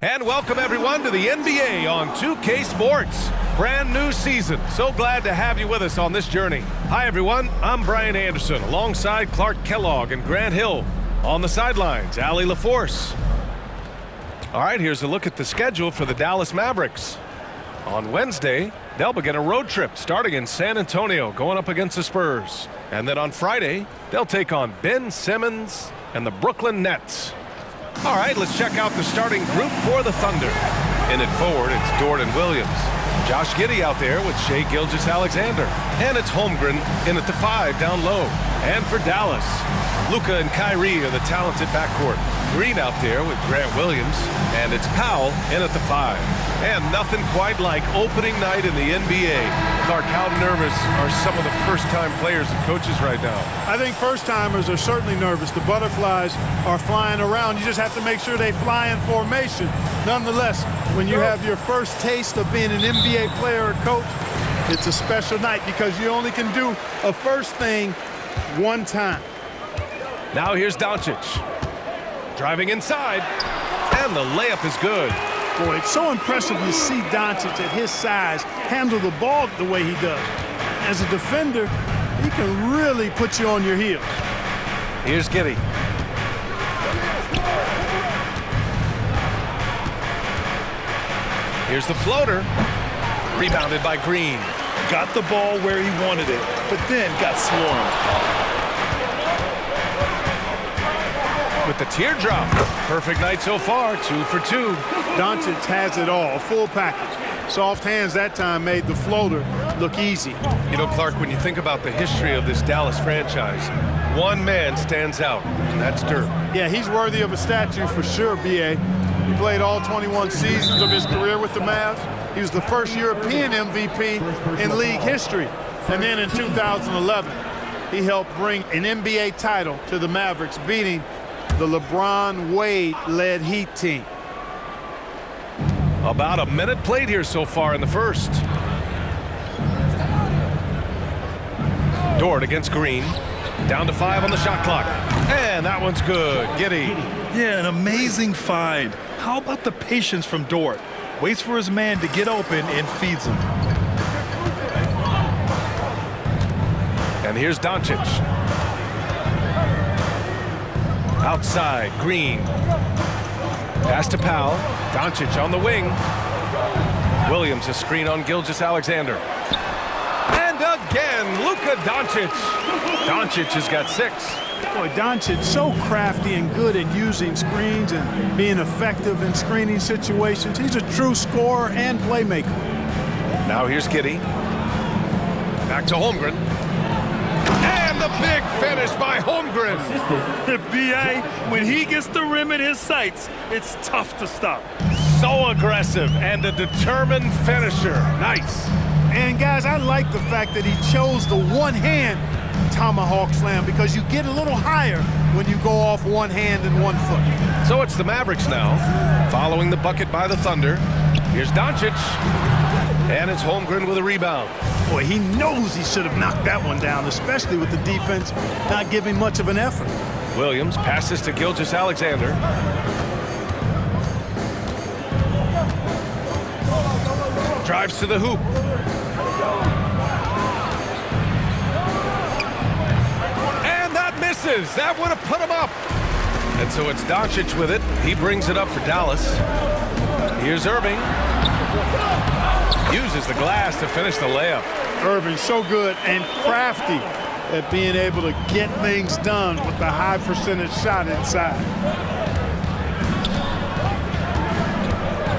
And welcome everyone to the NBA on 2K Sports. Brand new season. So glad to have you with us on this journey. Hi everyone, I'm Brian Anderson alongside Clark Kellogg and Grant Hill. On the sidelines, Allie LaForce. All right, here's a look at the schedule for the Dallas Mavericks. On Wednesday, they'll begin a road trip starting in San Antonio, going up against the Spurs. And then on Friday, they'll take on Ben Simmons and the Brooklyn Nets. All right, let's check out the starting group for the Thunder. In at forward, it's Dort and Williams. Josh Giddey out there with Shai Gilgeous-Alexander. And it's Holmgren in at the 5 down low. And for Dallas, Luka and Kyrie are the talented backcourt. Green out there with Grant Williams. And it's Powell in at the 5. And nothing quite like opening night in the NBA. Clark, how nervous are some of the first-time players and coaches right now? I think first-timers are certainly nervous. The butterflies are flying around. You just have to make sure they fly in formation. Nonetheless, when you have your first taste of being an NBA player or coach, it's a special night because you only can do a first thing one time. Now here's Doncic. Driving inside, and the layup is good. Boy, it's so impressive to see Doncic at his size handle the ball the way he does. As a defender, he can really put you on your heels. Here's Giddey. Here's the floater. Rebounded by Green. Got the ball where he wanted it, but then got swarmed. With the teardrop. Perfect night so far, 2 for 2. Doncic has it all, full package. Soft hands that time made the floater look easy. You know, Clark, when you think about the history of this Dallas franchise, one man stands out, and that's Dirk. Yeah, he's worthy of a statue for sure, B.A. He played all 21 seasons of his career with the Mavs. He was the first European MVP in league history. And then in 2011, he helped bring an NBA title to the Mavericks, beating the LeBron Wade-led Heat team. About a minute played here so far in the first. Dort against Green. Down to 5 on the shot clock. And that one's good. Giddey. Yeah, an amazing find. How about the patience from Dort? Waits for his man to get open and feeds him. And here's Doncic. Outside, Green. Pass to Powell. Doncic on the wing. Williams a screen on Gilgeous-Alexander. And again, Luka Doncic. Doncic has got 6. Boy, Doncic so crafty and good at using screens and being effective in screening situations. He's a true scorer and playmaker. Now here's Giddey. Back to Holmgren. And the big finish by Holmgren. B.A., when he gets the rim in his sights, it's tough to stop. So aggressive and a determined finisher. Nice. And guys, I like the fact that he chose the one-hand tomahawk slam because you get a little higher when you go off one hand and 1 foot. So it's the Mavericks now, following the bucket by the Thunder. Here's Doncic. And it's Holmgren with a rebound. Boy, he knows he should have knocked that one down, especially with the defense not giving much of an effort. Williams passes to Gilgeous-Alexander. Drives to the hoop. And that misses. That would have put him up. And so it's Doncic with it. He brings it up for Dallas. Here's Irving. Uses the glass to finish the layup. Irving so good and crafty at being able to get things done with the high percentage shot inside.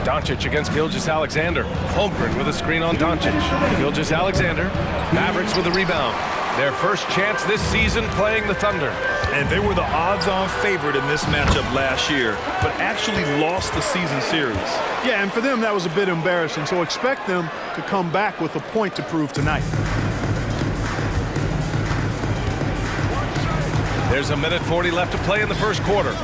Doncic against Gilgeous-Alexander. Holmgren with a screen on Doncic. Gilgeous-Alexander. Mavericks with a rebound. Their first chance this season playing the Thunder. And they were the odds-on favorite in this matchup last year, but actually lost the season series. Yeah, and for them, that was a bit embarrassing, so expect them to come back with a point to prove tonight. There's a minute 40 left to play in the first quarter.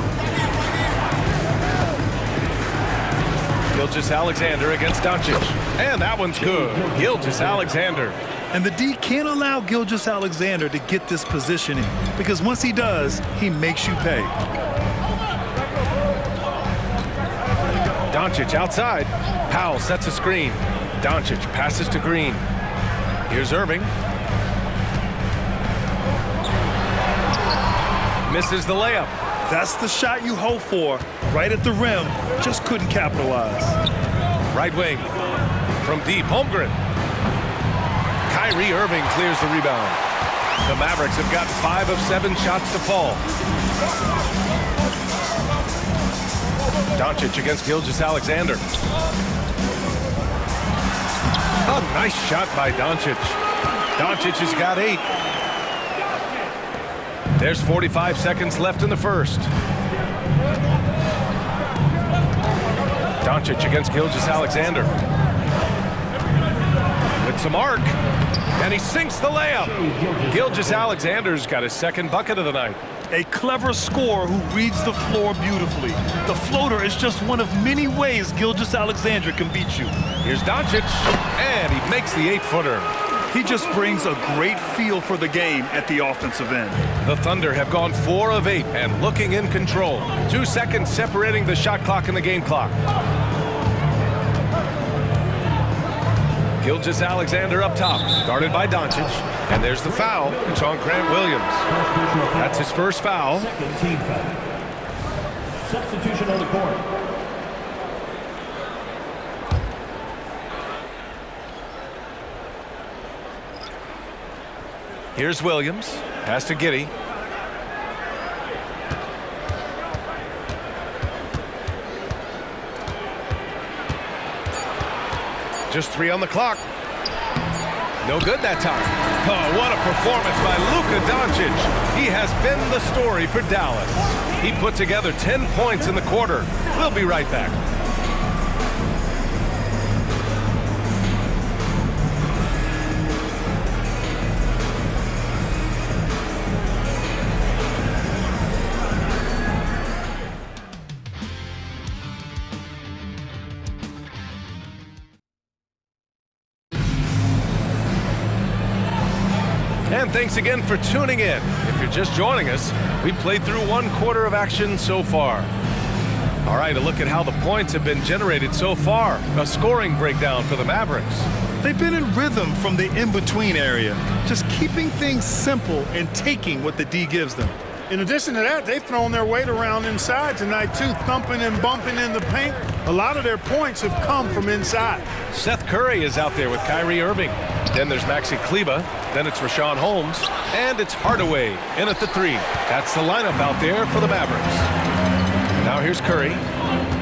Gilgeous-Alexander against Doncic. And that one's good. Gilgeous-Alexander. And the D can't allow Gilgeous-Alexander to get this positioning, because once he does, he makes you pay. Doncic outside. Powell sets a screen. Doncic passes to Green. Here's Irving. Misses the layup. That's the shot you hope for. Right at the rim, just couldn't capitalize. Right wing. From deep, Holmgren. Kyrie Irving clears the rebound. The Mavericks have got 5 of 7 shots to fall. Doncic against Gilgeous-Alexander. A nice shot by Doncic. Doncic has got 8. There's 45 seconds left in the first. Doncic against Gilgeous-Alexander. With some arc. And he sinks the layup. Gilgeous-Alexander's got his second bucket of the night. A clever scorer who reads the floor beautifully. The floater is just one of many ways Gilgeous-Alexander can beat you. Here's Doncic, and he makes the 8-footer. He just brings a great feel for the game at the offensive end. The Thunder have gone 4 of 8 and looking in control. 2 seconds separating the shot clock and the game clock. Gilgeous-Alexander up top, guarded by Doncic. And there's the foul. It's on Grant Williams. That's his first foul. Second team foul. Substitution on the court. Here's Williams. Pass to Giddey. Just 3 on the clock. No good that time. Oh, what a performance by Luka Doncic. He has been the story for Dallas. He put together 10 points in the quarter. We'll be right back. And thanks again for tuning in. If you're just joining us, we played through 1 quarter of action so far. All right, a look at how the points have been generated so far. A scoring breakdown for the Mavericks. They've been in rhythm from the in-between area, just keeping things simple and taking what the D gives them. In addition to that, they've thrown their weight around inside tonight, too, thumping and bumping in the paint. A lot of their points have come from inside. Seth Curry is out there with Kyrie Irving. Then there's Maxi Kleber. Then it's Rashawn Holmes. And it's Hardaway in at the 3. That's the lineup out there for the Mavericks. Now here's Curry.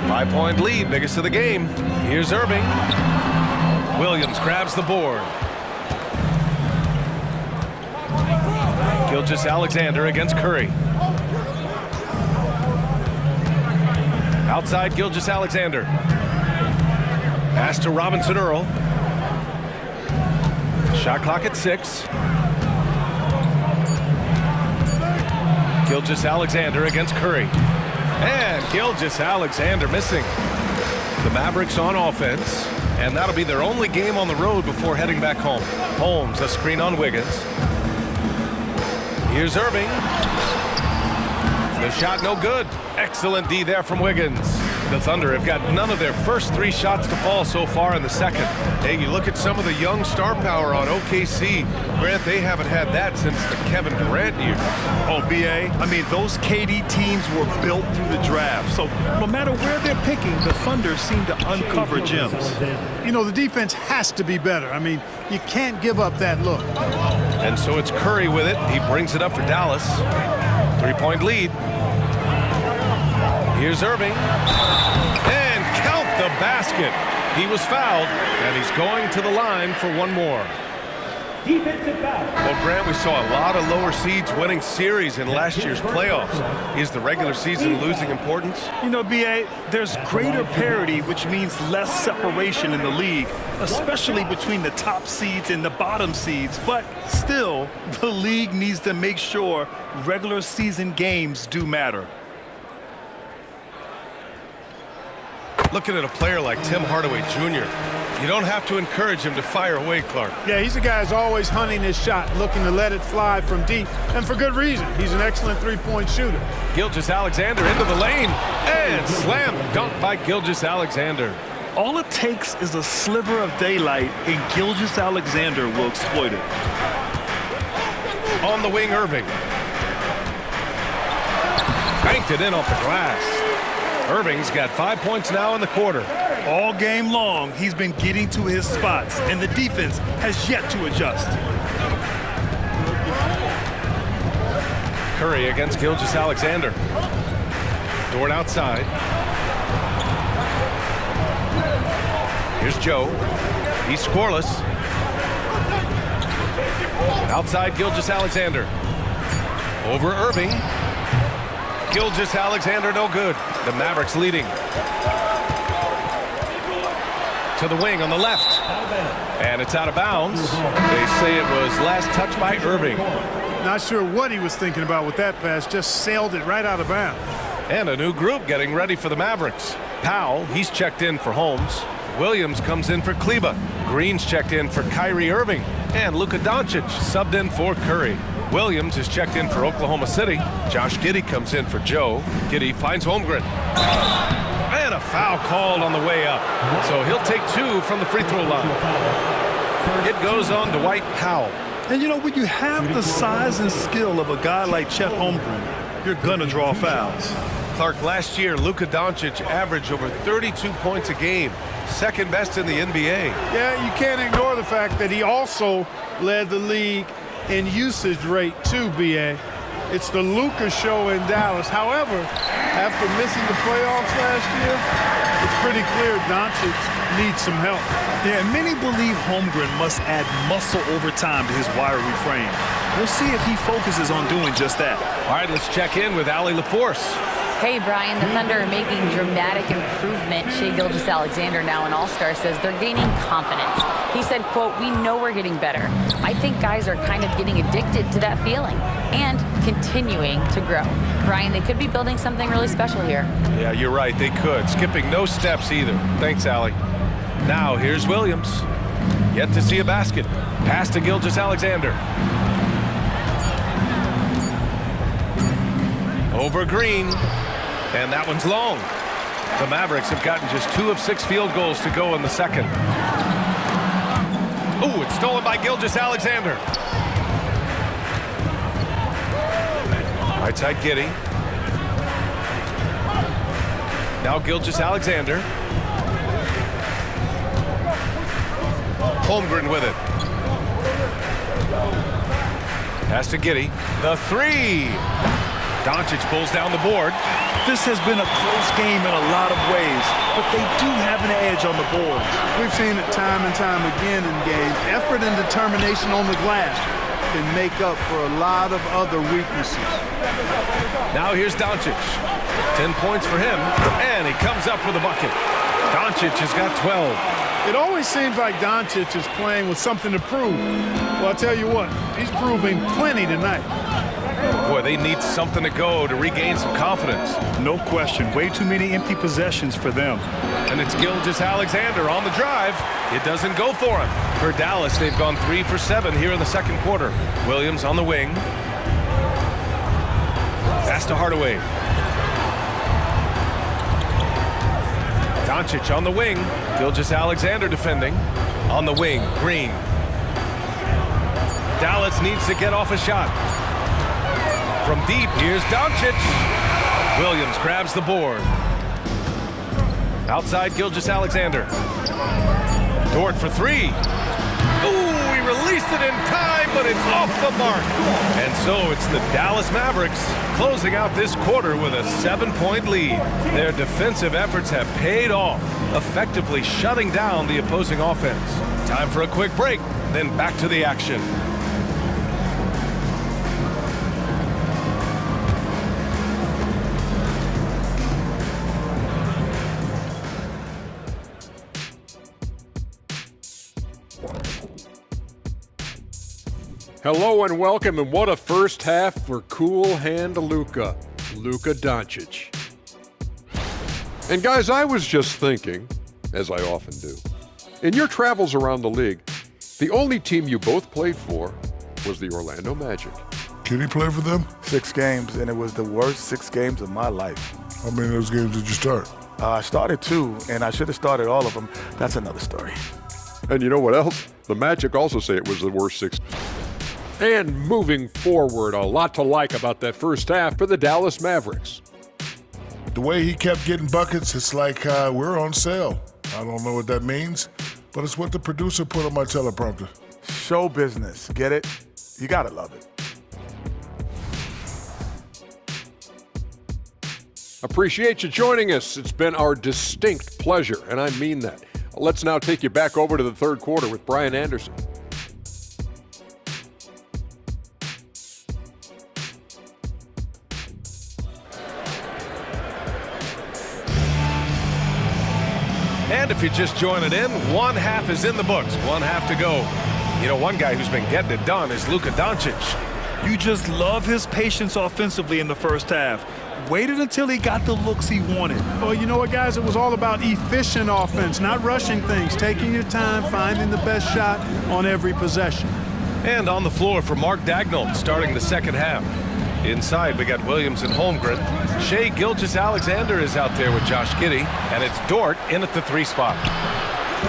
5-point lead, biggest of the game. Here's Irving. Williams grabs the board. Gilgeous-Alexander against Curry. Outside Gilgeous-Alexander. Pass to Robinson Earl. Shot clock at 6. Gilgeous-Alexander against Curry. And Gilgeous-Alexander missing. The Mavericks on offense. And that'll be their only game on the road before heading back home. Holmes, a screen on Wiggins. Here's Irving. The shot no good. Excellent D there from Wiggins. The Thunder have got none of their first 3 shots to fall so far in the second. Hey, you look at some of the young star power on OKC. Grant, they haven't had that since the Kevin Durant years. Oh, B.A., I mean, those KD teams were built through the draft. So no matter where they're picking, the Thunder seem to uncover gems. You know, the defense has to be better. I mean, you can't give up that look. And so it's Curry with it. He brings it up for Dallas. 3-point lead. Here's Irving. And count the basket. He was fouled, and he's going to the line for one more. Defensive foul. Well, Grant, we saw a lot of lower seeds winning series in last year's playoffs. Is the regular season losing importance? You know, B.A., there's greater parity, which means less separation in the league, especially between the top seeds and the bottom seeds. But still, the league needs to make sure regular season games do matter. Looking at a player like Tim Hardaway Jr., you don't have to encourage him to fire away, Clark. Yeah, he's a guy who's always hunting his shot, looking to let it fly from deep, and for good reason. He's an excellent three-point shooter. Gilgeous-Alexander into the lane, and slam dunk by Gilgeous-Alexander. All it takes is a sliver of daylight, and Gilgeous-Alexander will exploit it. On the wing, Irving. Banked it in off the glass. Irving's got 5 points now in the quarter. All game long, he's been getting to his spots, and the defense has yet to adjust. Curry against Gilgeous-Alexander. Dort outside. Here's Joe. He's scoreless. Outside Gilgeous-Alexander. Over Irving. Gilgeous-Alexander no good. The Mavericks leading. To the wing on the left. And it's out of bounds. They say it was last touched by Irving. Not sure what he was thinking about with that pass. Just sailed it right out of bounds. And a new group getting ready for the Mavericks. Powell, he's checked in for Holmes. Williams comes in for Kleba. Green's checked in for Kyrie Irving. And Luka Doncic subbed in for Curry. Williams is checked in for Oklahoma City. Josh Giddey comes in for Joe. Giddey finds Holmgren. And a foul called on the way up. So he'll take 2 from the free throw line. It goes on Dwight Powell. And you know, when you have the size and skill of a guy like Chet Holmgren, you're gonna draw fouls. Clark, last year, Luka Doncic averaged over 32 points a game. Second best in the NBA. Yeah, you can't ignore the fact that he also led the league in usage rate too, B.A. It's the Luka show in Dallas. However, after missing the playoffs last year, it's pretty clear Doncic needs some help. Yeah, and many believe Holmgren must add muscle over time to his wiry frame. We'll see if he focuses on doing just that. All right, let's check in with Allie LaForce. Hey, Brian, the Thunder are making dramatic improvement. Shai Gilgeous-Alexander, now an all-star, says they're gaining confidence. He said, quote, "We know we're getting better. I think guys are kind of getting addicted to that feeling and continuing to grow." Brian, they could be building something really special here. Yeah, you're right, they could. Skipping no steps either. Thanks, Allie. Now, here's Williams. Yet to see a basket. Pass to Gilgeous-Alexander. Over Green. And that one's long. The Mavericks have gotten just 2 of 6 field goals to go in the second. Ooh, it's stolen by Gilgeous-Alexander. Right side Giddey. Now Gilgeous-Alexander. Holmgren with it. Pass to Giddey. The 3. Doncic pulls down the board. This has been a close game in a lot of ways, but they do have an edge on the boards. We've seen it time and time again in games. Effort and determination on the glass can make up for a lot of other weaknesses. Now here's Doncic. 10 points for him, and he comes up with a bucket. Doncic has got 12. It always seems like Doncic is playing with something to prove. Well, I'll tell you what, he's proving plenty tonight. Boy, they need something to go to regain some confidence. No question. Way too many empty possessions for them. And it's Gilgeous-Alexander on the drive. It doesn't go for him. For Dallas, they've gone 3 for 7 here in the second quarter. Williams on the wing. Pass to Hardaway. Doncic on the wing. Gilgeous-Alexander defending. On the wing, Green. Dallas needs to get off a shot. From deep, here's Doncic. Williams grabs the board. Outside, Gilgeous-Alexander. Dort for 3. Ooh, he released it in time, but it's off the mark. And so it's the Dallas Mavericks closing out this quarter with a 7-point lead. Their defensive efforts have paid off. effectively shutting down the opposing offense. Time for a quick break, then back to the action. Hello and welcome, and what a first half for cool hand Luka Doncic. And guys, I was just thinking, as I often do, in your travels around the league, the only team you both played for was the Orlando Magic. Can he play for them? 6 games, and it was the worst 6 games of my life. How many of those games did you start? I started 2, and I should have started all of them. That's another story. And you know what else? The Magic also say it was the worst 6. And moving forward, a lot to like about that first half for the Dallas Mavericks. The way he kept getting buckets, it's like we're on sale. I don't know what that means, but it's what the producer put on my teleprompter. Show business, get it? You gotta love it. Appreciate you joining us. It's been our distinct pleasure, and I mean that. Let's now take you back over to the third quarter with Brian Anderson. And if you're just joining in, one half is in the books, one half to go. You know, one guy who's been getting it done is Luka Doncic. You just love his patience offensively in the first half. Waited until he got the looks he wanted. Well, you know what, guys? It was all about efficient offense, not rushing things, taking your time, finding the best shot on every possession. And on the floor for Mark Daigneault starting the second half. Inside, we got Williams and Holmgren. Shai Gilgeous-Alexander is out there with Josh Giddey, and it's Dort in at the 3 spot.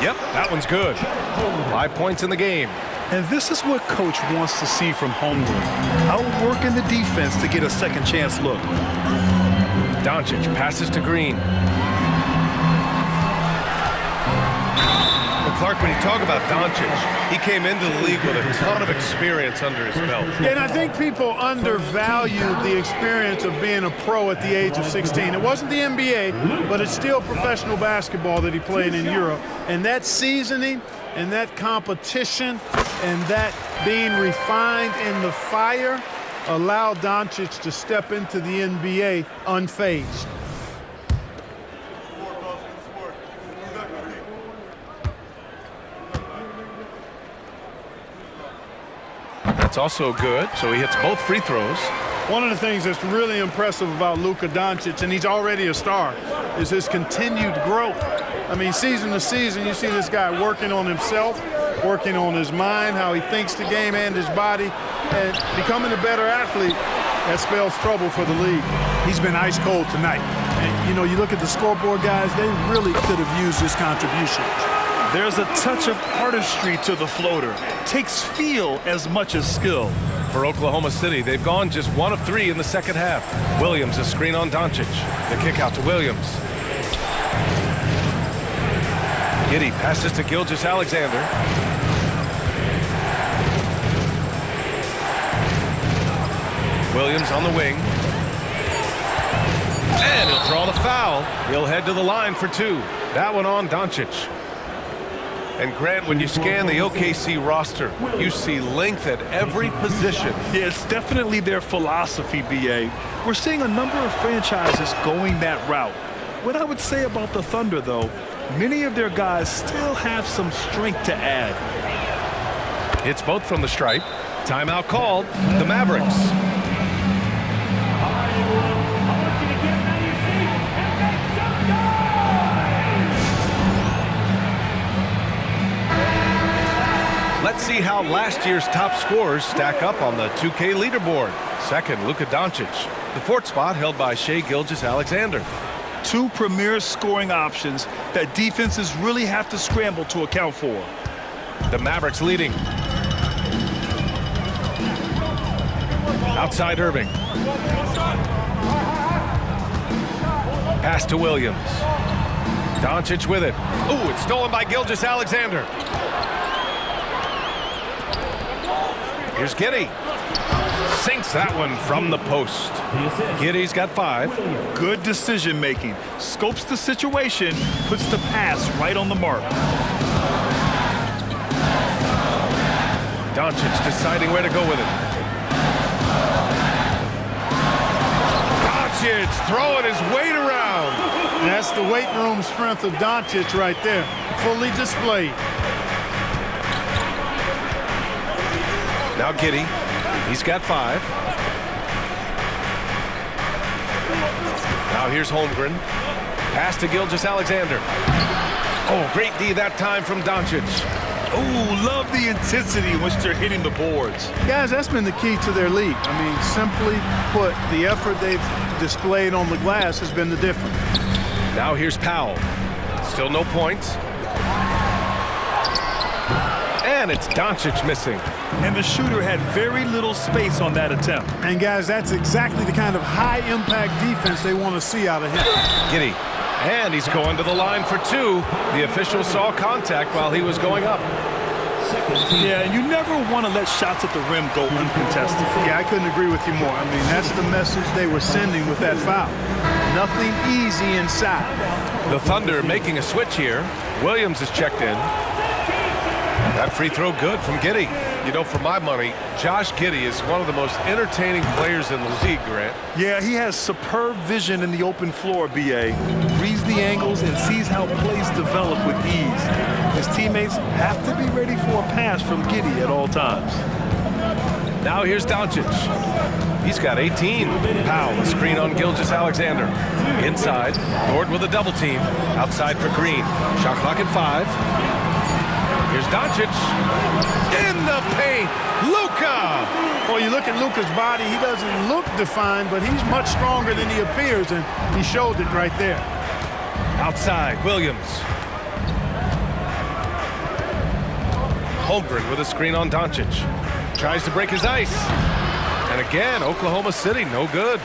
Yep, that one's good. 5 points in the game. And this is what Coach wants to see from Holmgren. Outworking the defense to get a second chance look. Doncic passes to Green. Well, Clark, when you talk about Doncic, he came into the league with a ton of experience under his belt. Yeah, and I think people undervalue the experience of being a pro at the age of 16. It wasn't the NBA, but it's still professional basketball that he played in Europe. And that seasoning and that competition and that being refined in the fire allowed Doncic to step into the NBA unfazed. That's also good, so he hits both free throws. One of the things that's really impressive about Luka Doncic, and he's already a star, is his continued growth. I mean, season to season, you see this guy working on himself, working on his mind, how he thinks the game and his body, and becoming a better athlete. That spells trouble for the league. He's been ice cold tonight. And, you know, you look at the scoreboard, guys, they really could have used his contribution. There's a touch of artistry to the floater. Takes feel as much as skill. For Oklahoma City, they've gone just 1 of 3 in the second half. Williams, a screen on Doncic. The kick out to Williams. Giddey passes to Gilgeous-Alexander. Williams on the wing. And he'll draw the foul. He'll head to the line for 2. That one on Doncic. And Grant, when you scan the OKC roster, you see length at every position. Yeah, it's definitely their philosophy, BA. We're seeing a number of franchises going that route. What I would say about the Thunder, though, many of their guys still have some strength to add. It's both from the stripe. Timeout called. The Mavericks. Let's see how last year's top scorers stack up on the 2K leaderboard. Second, Luka Doncic. The 4th spot held by Shai Gilgeous-Alexander. 2 premier scoring options that defenses really have to scramble to account for. The Mavericks leading. Outside Irving. Pass to Williams. Doncic with it. Ooh, it's stolen by Gilgeous-Alexander. Here's Giddey. Sinks that one from the post. Giddey's got 5. Good decision making. Scopes the situation, puts the pass right on the mark. Doncic deciding where to go with it. Doncic throwing his weight around. And that's the weight room strength of Doncic right there, fully displayed. Now Giddey, he's got 5. Now here's Holmgren. Pass to Gilgeous-Alexander. Oh, great D that time from Doncic. Oh, love the intensity in which they're hitting the boards. Guys, that's been the key to their lead. I mean, simply put, the effort they've displayed on the glass has been the difference. Now here's Powell. Still no points. And it's Doncic missing. And the shooter had very little space on that attempt. And guys, that's exactly the kind of high-impact defense they want to see out of him. Giddey. And he's going to the line for 2. The official saw contact while he was going up. Yeah, and you never want to let shots at the rim go uncontested. Yeah, I couldn't agree with you more. I mean, that's the message they were sending with that foul. Nothing easy inside. The Thunder making a switch here. Williams is checked in. That free throw good from Giddey. You know, for my money, Josh Giddey is one of the most entertaining players in the league, Grant. Yeah, he has superb vision in the open floor, B.A. Reads the angles and sees how plays develop with ease. His teammates have to be ready for a pass from Giddey at all times. Now here's Doncic. He's got 18. Powell, a screen on Gilgeous-Alexander. Inside, Dort with a double team. Outside for Green. Shot clock at 5. Here's Doncic in the paint. Luka! Well, you look at Luka's body, he doesn't look defined, but he's much stronger than he appears, and he showed it right there. Outside, Williams. Holmgren with a screen on Doncic. Tries to break his ice. And again, Oklahoma City, no good.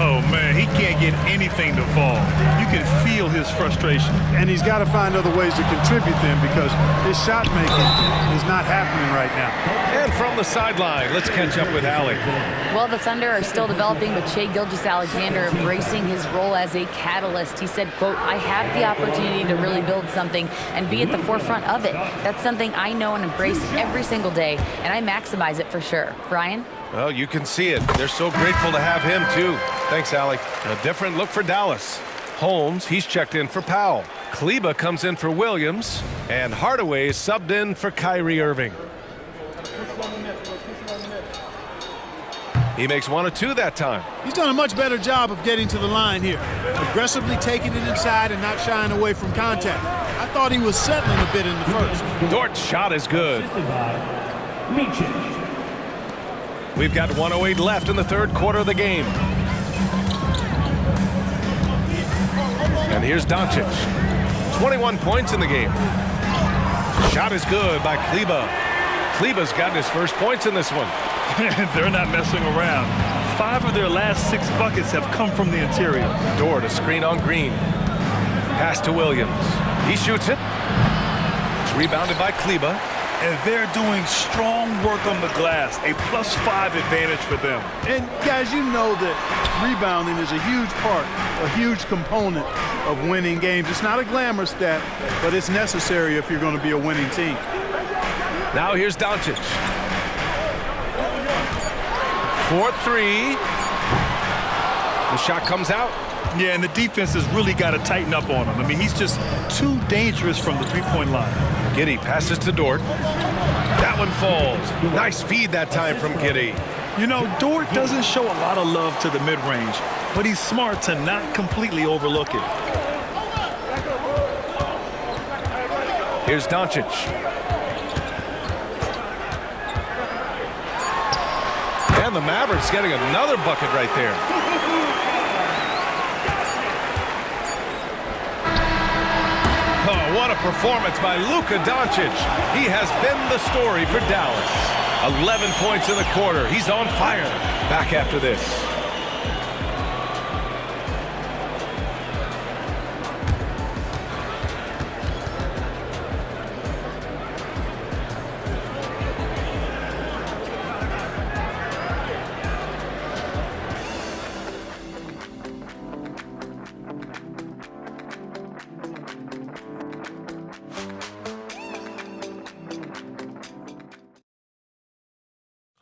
Oh, man, he can't get anything to fall. You can feel his frustration. And he's got to find other ways to contribute then, because his shot making is not happening right now. And from the sideline, let's catch up with Allie. Well, the Thunder are still developing with Shai Gilgeous-Alexander embracing his role as a catalyst. He said, quote, I have the opportunity to really build something and be at the forefront of it. That's something I know and embrace every single day, and I maximize it for sure. Brian? Well, you can see it. They're so grateful to have him, too. Thanks, Allie. A different look for Dallas. Holmes, he's checked in for Powell. Kleba comes in for Williams. And Hardaway is subbed in for Kyrie Irving. He makes 1 or 2 that time. He's done a much better job of getting to the line here. Aggressively taking it inside and not shying away from contact. I thought he was settling a bit in the first. Dort's shot is good. We've got 1:08 left in the third quarter of the game. And here's Doncic. 21 points in the game. Shot is good by Kleba. Kleba's gotten his first points in this one. They're not messing around. 5 of their last 6 buckets have come from the interior. Dort, a screen on Green. Pass to Williams. He shoots it. It's rebounded by Kleba. And they're doing strong work on the glass, a +5 advantage for them. And guys, you know that rebounding is a huge part, a huge component of winning games. It's not a glamour stat, but it's necessary if you're going to be a winning team. Now here's Doncic. 4-3. The shot comes out. Yeah, and the defense has really got to tighten up on him. I mean, he's just too dangerous from the three-point line. Giddey passes to Dort. That one falls. Nice feed that time from Giddey. You know, Dort doesn't show a lot of love to the mid-range, but he's smart to not completely overlook it. Here's Doncic. And the Mavericks getting another bucket right there. Oh, what a performance by Luka Doncic. He has been the story for Dallas. 11 points in the quarter. He's on fire. Back after this.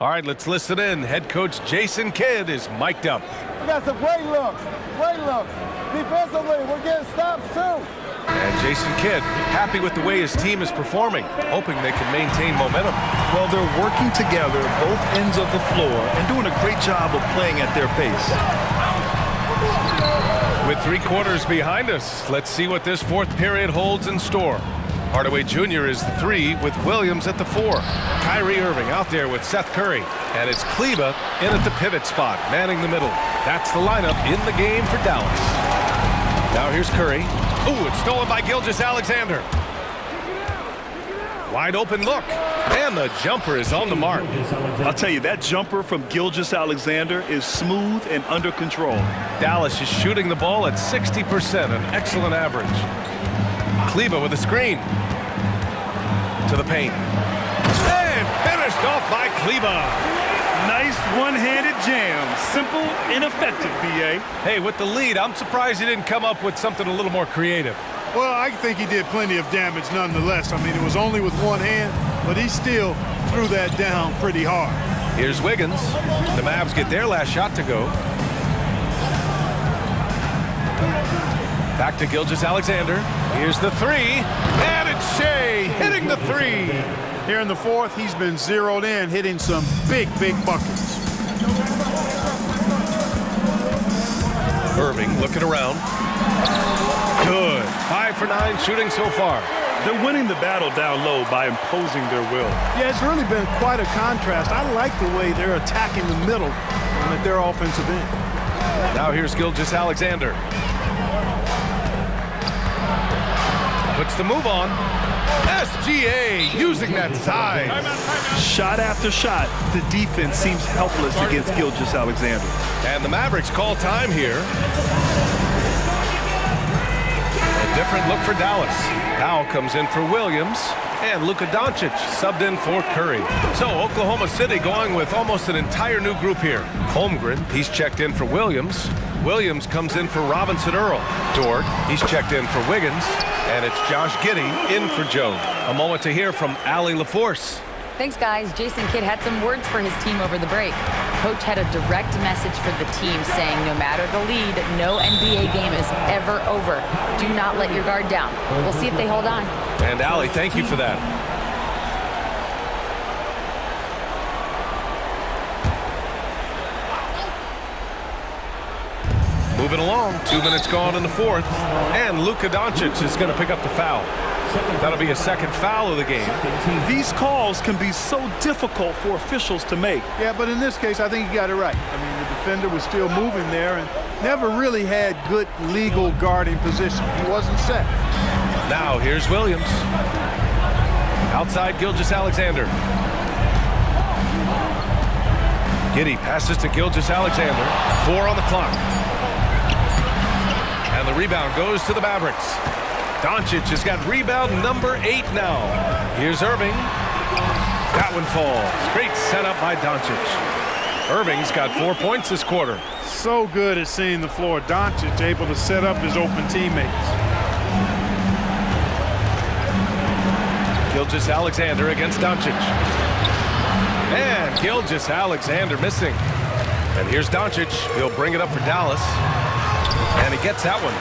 All right, let's listen in. Head coach Jason Kidd is mic'd up. We got some great looks, great looks. Defensively, we're getting stops too. And Jason Kidd happy with the way his team is performing, hoping they can maintain momentum. Well, they're working together, both ends of the floor, and doing a great job of playing at their pace. With 3 quarters behind us, let's see what this fourth period holds in store. Hardaway Jr. is the 3 with Williams at the 4. Kyrie Irving out there with Seth Curry. And it's Kleba in at the pivot spot, manning the middle. That's the lineup in the game for Dallas. Now here's Curry. Ooh, it's stolen by Gilgeous-Alexander. Wide open look. And the jumper is on the mark. I'll tell you, that jumper from Gilgeous-Alexander is smooth and under control. Dallas is shooting the ball at 60%, an excellent average. Kleba with a screen. To the paint. And finished off by Kleba. Nice one-handed jam. Simple and effective, B.A. Hey, with the lead, I'm surprised he didn't come up with something a little more creative. Well, I think he did plenty of damage nonetheless. I mean, it was only with one hand, but he still threw that down pretty hard. Here's Wiggins. The Mavs get their last shot to go. Back to Gilgeous-Alexander. Here's the 3. And it's Shea hitting the 3. Here in the fourth, he's been zeroed in, hitting some big, big buckets. Irving looking around. Good. 5 for 9 shooting so far. They're winning the battle down low by imposing their will. Yeah, it's really been quite a contrast. I like the way they're attacking the middle and at their offensive end. Now here's Gilgeous-Alexander. Puts the move on. SGA using that size. Shot after shot, the defense seems helpless against Gilgeous-Alexander. And the Mavericks call time here. A different look for Dallas. Powell comes in for Williams. And Luka Doncic subbed in for Curry. So Oklahoma City going with almost an entire new group here. Holmgren, he's checked in for Williams. Williams comes in for Robinson Earl. Dort, he's checked in for Wiggins. And it's Josh Giddey in for Joe. A moment to hear from Allie LaForce. Thanks, guys. Jason Kidd had some words for his team over the break. Coach had a direct message for the team saying no matter the lead, no NBA game is ever over. Do not let your guard down. We'll see if they hold on. And Allie, thank you for that. Moving along, 2 minutes gone in the fourth, and Luka Doncic is going to pick up the foul. That'll be a second foul of the game. These calls can be so difficult for officials to make. Yeah, but in this case, I think he got it right. I mean, the defender was still moving there and never really had good legal guarding position. He wasn't set. Now, here's Williams. Outside Gilgeous-Alexander. Giddey passes to Gilgeous-Alexander. 4 on the clock. And the rebound goes to the Mavericks. Doncic has got rebound number 8 now. Here's Irving. That one falls. Great setup by Doncic. Irving's got 4 points this quarter. So good at seeing the floor. Doncic able to set up his open teammates. Gilgeous-Alexander against Doncic. And Gilgeous-Alexander missing. And here's Doncic. He'll bring it up for Dallas. And he gets that one.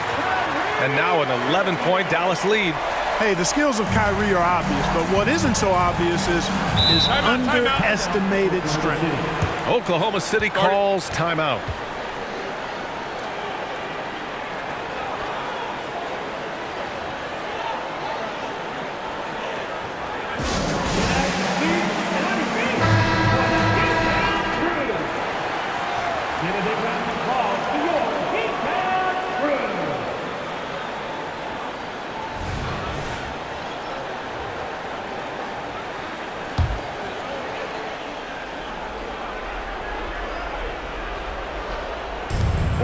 And now an 11-point Dallas lead. Hey, the skills of Kyrie are obvious, but what isn't so obvious is his underestimated strength. Oklahoma City calls timeout.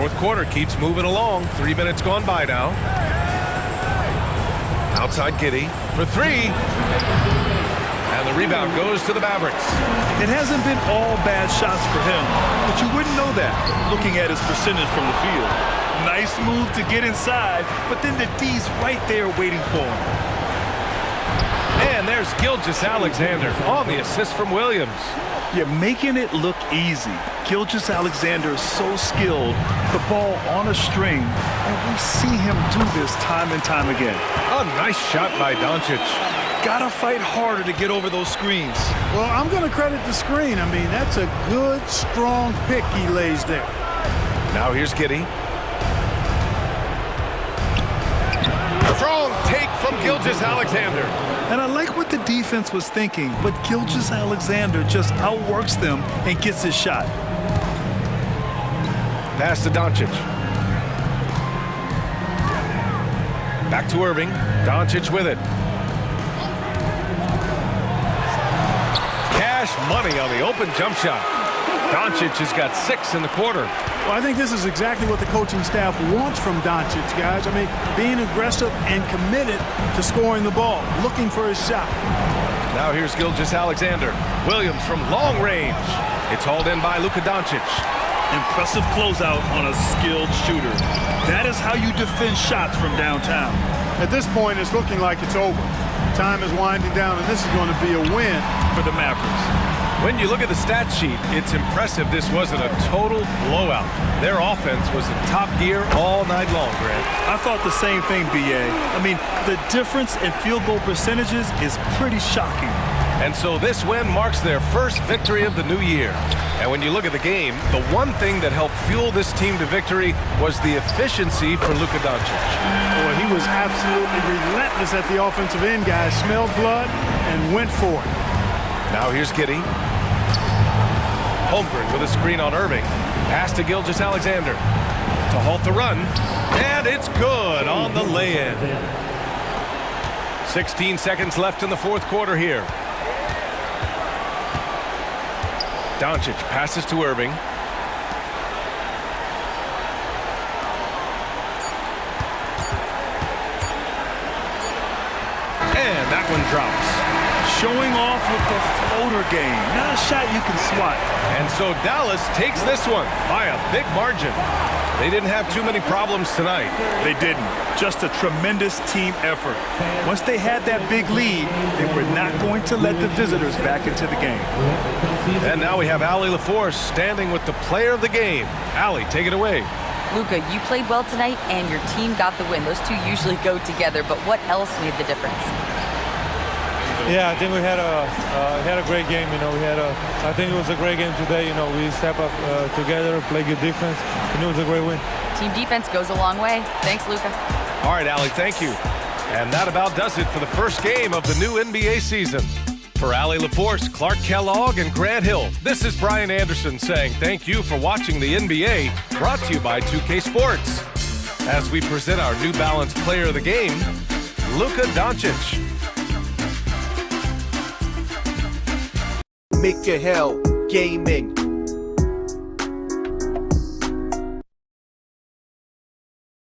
Fourth quarter keeps moving along. 3 minutes gone by now. Outside Giddey for 3. And the rebound goes to the Mavericks. It hasn't been all bad shots for him, but you wouldn't know that looking at his percentage from the field. Nice move to get inside, but then the D's right there waiting for him. And there's Gilgeous-Alexander on the assist from Williams. You're making it look easy. Gilgeous-Alexander is so skilled, the ball on a string, and we see him do this time and time again. A nice shot by Doncic. Gotta fight harder to get over those screens. Well, I'm going to credit the screen. I mean, that's a good, strong pick he lays there. Now here's Giddey. Strong take from Gilgeous-Alexander. And I like what the defense was thinking, but Gilgeous-Alexander just outworks them and gets his shot. Pass to Doncic. Back to Irving. Doncic with it. Cash money on the open jump shot. Doncic has got 6 in the quarter. Well, I think this is exactly what the coaching staff wants from Doncic, guys. I mean, being aggressive and committed to scoring the ball, looking for his shot. Now here's Gilgeous-Alexander. Williams from long range. It's hauled in by Luka Doncic. Impressive closeout on a skilled shooter. That is how you defend shots from downtown. At this point, it's looking like it's over. Time is winding down, and this is going to be a win for the Mavericks. When you look at the stat sheet, it's impressive this wasn't a total blowout. Their offense was in top gear all night long, Grant. I thought the same thing, B.A. I mean, the difference in field goal percentages is pretty shocking. And so this win marks their first victory of the new year. And when you look at the game, the one thing that helped fuel this team to victory was the efficiency for Luka Doncic. Boy, he was absolutely relentless at the offensive end, guys. Smelled blood and went for it. Now here's Giddey. Holmgren with a screen on Irving. Pass to Gilgeous-Alexander to halt the run. And it's good on the lay-in. 16 seconds left in the fourth quarter here. Doncic passes to Irving. And that one drops. Showing off with the floater game. Not a shot you can swat. And so Dallas takes this one by a big margin. They didn't have too many problems tonight. They didn't. Just a tremendous team effort. Once they had that big lead, they were not going to let the visitors back into the game. And now we have Allie LaForce standing with the player of the game. Allie, take it away. Luka, you played well tonight, and your team got the win. Those two usually go together, but what else made the difference? Yeah, I think we had a great game. You know, I think it was a great game today. You know, we step up together, play good defense, and it was a great win. Team defense goes a long way. Thanks, Luka. All right, Allie, thank you. And that about does it for the first game of the new NBA season. For Allie LaForce, Clark Kellogg, and Grant Hill, this is Brian Anderson saying thank you for watching the NBA, brought to you by 2K Sports. As we present our New Balance player of the game, Luka Doncic. Make your hell gaming.